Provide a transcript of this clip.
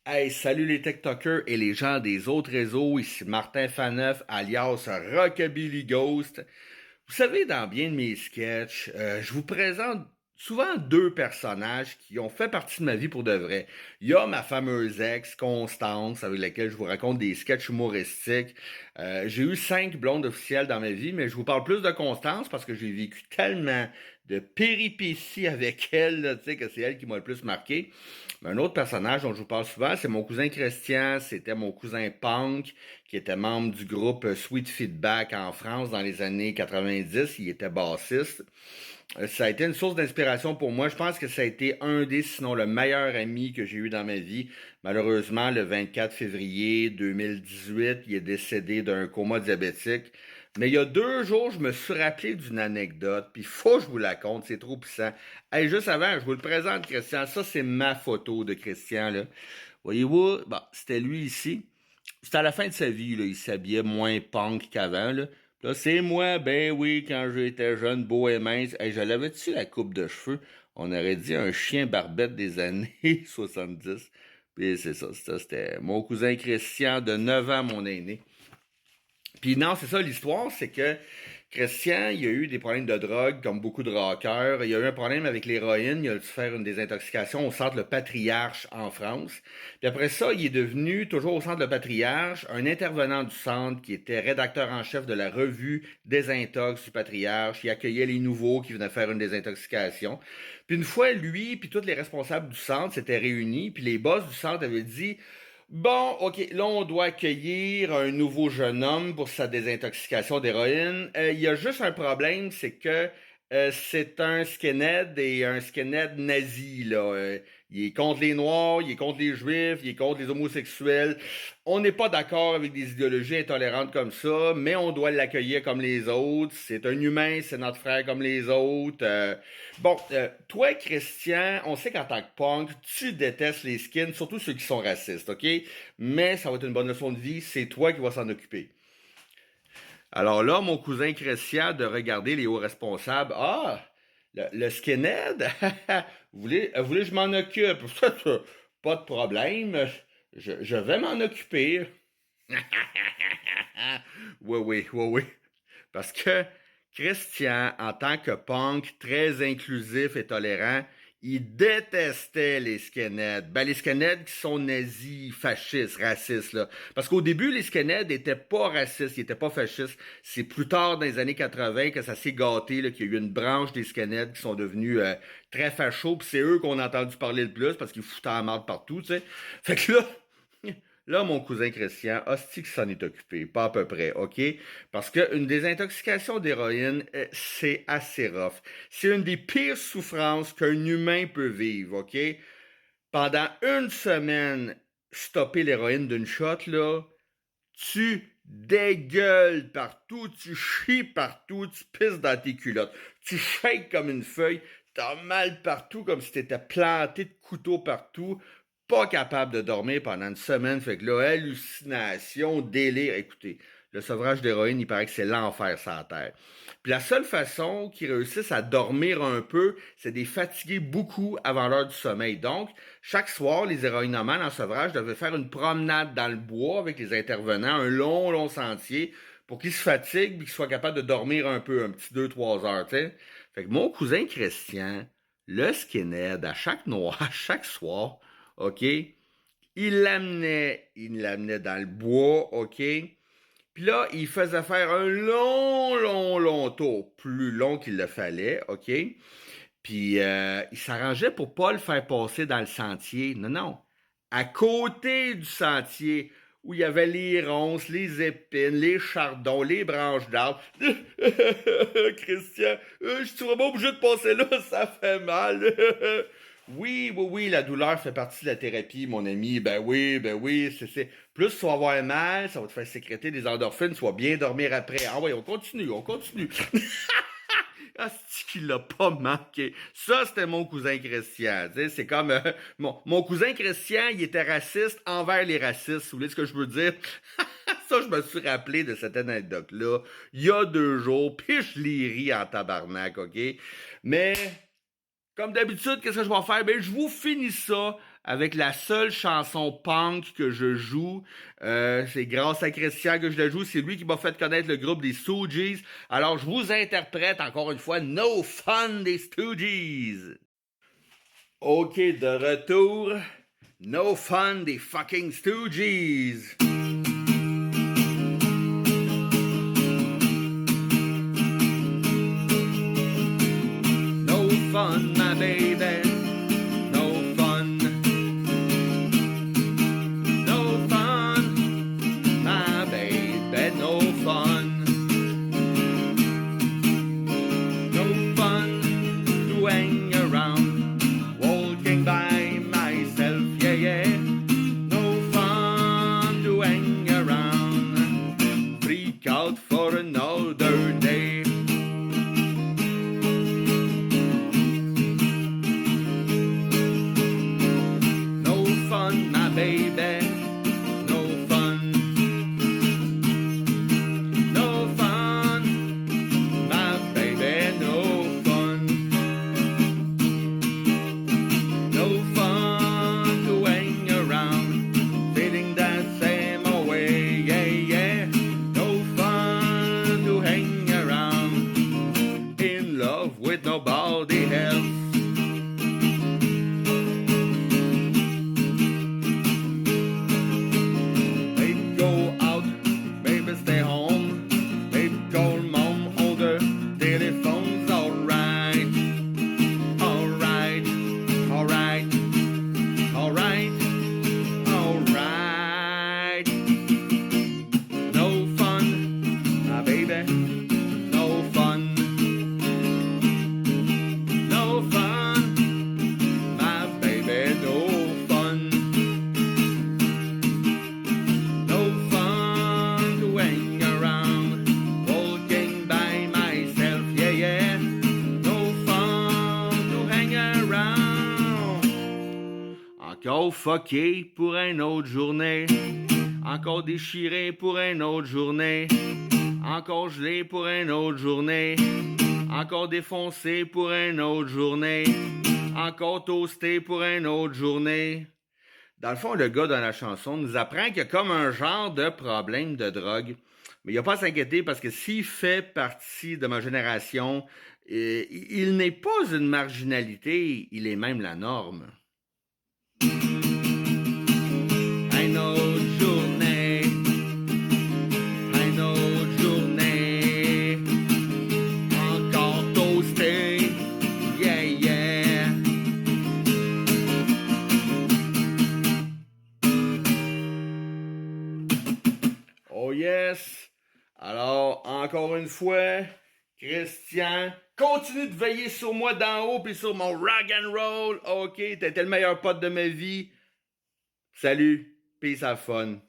Hey, salut les TikTokers et les gens des autres réseaux, ici Martin Faneuf, alias Rockabilly Ghost. Vous savez, dans bien de mes sketchs, je vous présente souvent deux personnages qui ont fait partie de ma vie pour de vrai. Il y a ma fameuse ex, Constance, avec laquelle je vous raconte des sketchs humoristiques. J'ai eu 5 blondes officielles dans ma vie, mais je vous parle plus de Constance parce que j'ai vécu tellement de péripéties avec elle, là, tu sais, que c'est elle qui m'a le plus marqué. Un autre personnage dont je vous parle souvent, c'est mon cousin Christian. C'était mon cousin Punk, qui était membre du groupe Sweet Feedback en France dans les années 90. Il était bassiste. Ça a été une source d'inspiration pour moi. Je pense que ça a été un des, sinon le meilleur ami que j'ai eu dans ma vie. Malheureusement, le 24 février 2018, il est décédé d'un coma diabétique. Mais il y a 2 jours, je me suis rappelé d'une anecdote, puis faut que je vous la conte, c'est trop puissant. Hey, juste avant, je vous le présente, Christian. Ça, c'est ma photo de Christian, là. Voyez-vous, bon, c'était lui ici. C'était à la fin de sa vie, là. Il s'habillait moins punk qu'avant, là. Là, c'est moi, ben oui, quand j'étais jeune, beau et mince. Hey, je l'avais-tu la coupe de cheveux? On aurait dit un chien barbette des années 70. Puis c'est ça, c'était mon cousin Christian de 9 ans, mon aîné. Puis non, c'est ça l'histoire, c'est que Christian, il a eu des problèmes de drogue, comme beaucoup de rockers. Il a eu un problème avec l'héroïne. Il a dû faire une désintoxication au centre Le Patriarche en France. Puis après ça, il est devenu, toujours au centre Le Patriarche, un intervenant du centre qui était rédacteur en chef de la revue Désintox du Patriarche. Il accueillait les nouveaux qui venaient faire une désintoxication. Puis une fois, lui, puis tous les responsables du centre s'étaient réunis, puis les boss du centre avaient dit: bon, ok, là on doit accueillir un nouveau jeune homme pour sa désintoxication d'héroïne. Il y a juste un problème, c'est que c'est un skinhead et un skinhead nazi, là. Il est contre les Noirs, il est contre les Juifs, il est contre les homosexuels. On n'est pas d'accord avec des idéologies intolérantes comme ça, mais on doit l'accueillir comme les autres. C'est un humain, c'est notre frère comme les autres. Bon, toi, Christian, on sait qu'en tant que punk, tu détestes les skins, surtout ceux qui sont racistes, ok? Mais ça va être une bonne leçon de vie, c'est toi qui vas s'en occuper. Alors là, mon cousin Christian, de regarder les hauts responsables, ah, le skinhead, vous voulez que je m'en occupe? Pas de problème, je vais m'en occuper. Oui, oui, oui, oui. Parce que Christian, en tant que punk très inclusif et tolérant, il détestait les skinheads. Ben, les skinheads qui sont nazis, fascistes, racistes, là. Parce qu'au début, les skinheads étaient pas racistes, ils étaient pas fascistes. C'est plus tard, dans les années 80, que ça s'est gâté, là, qu'il y a eu une branche des skinheads qui sont devenus très fachos, pis c'est eux qu'on a entendu parler le plus parce qu'ils foutaient la merde partout, tu sais. Fait que là, là, mon cousin Christian, hostie que s'en est occupé, pas à peu près, OK? Parce qu'une désintoxication d'héroïne, c'est assez rough. C'est une des pires souffrances qu'un humain peut vivre, OK? Pendant une semaine, stopper l'héroïne d'une shot, là, tu dégueules partout, tu chies partout, tu pisses dans tes culottes, tu shakes comme une feuille, t'as mal partout comme si t'étais planté de couteaux partout, pas capable de dormir pendant une semaine, fait que là, hallucination, délire, écoutez, le sevrage d'héroïne, il paraît que c'est l'enfer sur la terre. Puis la seule façon qu'ils réussissent à dormir un peu, c'est de les fatiguer beaucoup avant l'heure du sommeil. Donc, chaque soir, les héroïnomans en sevrage devaient faire une promenade dans le bois avec les intervenants, un long, long sentier, pour qu'ils se fatiguent et qu'ils soient capables de dormir un peu, un petit 2, 3 heures, tu sais. Fait que mon cousin Christian, le skinhead, à chaque noir, à chaque soir, OK, il l'amenait dans le bois, OK. Puis là, il faisait faire un long, long, long tour, plus long qu'il le fallait, OK? Puis il s'arrangeait pour pas le faire passer dans le sentier. Non, non. À côté du sentier, où il y avait les ronces, les épines, les chardons, les branches d'arbres. Christian, je suis vraiment obligé de passer là, ça fait mal. Oui, oui, oui, la douleur fait partie de la thérapie, mon ami. Ben oui, c'est. Plus tu vas avoir mal, ça va te faire sécréter des endorphines, tu vas bien dormir après. Ah oui, on continue, on continue. Ah, c'est qu'il l'a pas manqué. Ça, c'était mon cousin Christian. Tu sais, c'est comme mon cousin Christian, il était raciste envers les racistes. Vous voulez ce que je veux dire? Ça, je me suis rappelé de cette anecdote-là il y a 2 jours, puis je l'ai ri en tabarnak, OK? Mais comme d'habitude, qu'est-ce que je vais faire? Ben, je vous finis ça avec la seule chanson punk que je joue. C'est grâce à Christian que je la joue. C'est lui qui m'a fait connaître le groupe des Stooges. Alors, je vous interprète encore une fois No Fun des Stooges. OK, de retour. No Fun des fucking Stooges. No fun, my baby. No fun. No fun, my baby. No fun. No fun to hang around, walking by myself, yeah, yeah. No fun to hang around, freak out for another day. No fun, my baby. No fun. No fun, my baby. No fun. No fun to hang around, feeling that same way, yeah, yeah. No fun to hang around, in love with nobody else. Baby, go out, baby, stay home. Baby, call mom on the telephone's alright. Alright, alright, alright, alright. No fun, my baby. No fun. No fun, my baby. No fun. No fun to hang around, walking by myself, yeah, yeah. No fun to hang around. Encore fucké pour une autre journée. Encore déchiré pour une autre journée. Encore gelé pour une autre journée. Encore défoncé pour une autre journée. Encore toasté pour une autre journée. Dans le fond, le gars dans la chanson nous apprend qu'il y a comme un genre de problème de drogue. Mais il n'y a pas à s'inquiéter parce que s'il fait partie de ma génération, il n'est pas une marginalité, il est même la norme. Une autre journée, une autre journée, encore toasté, yeah, yeah. Oh yes! Alors, encore une fois, Christian, continue de veiller sur moi d'en haut puis sur mon rock and roll. OK, t'étais le meilleur pote de ma vie. Salut, peace have fun.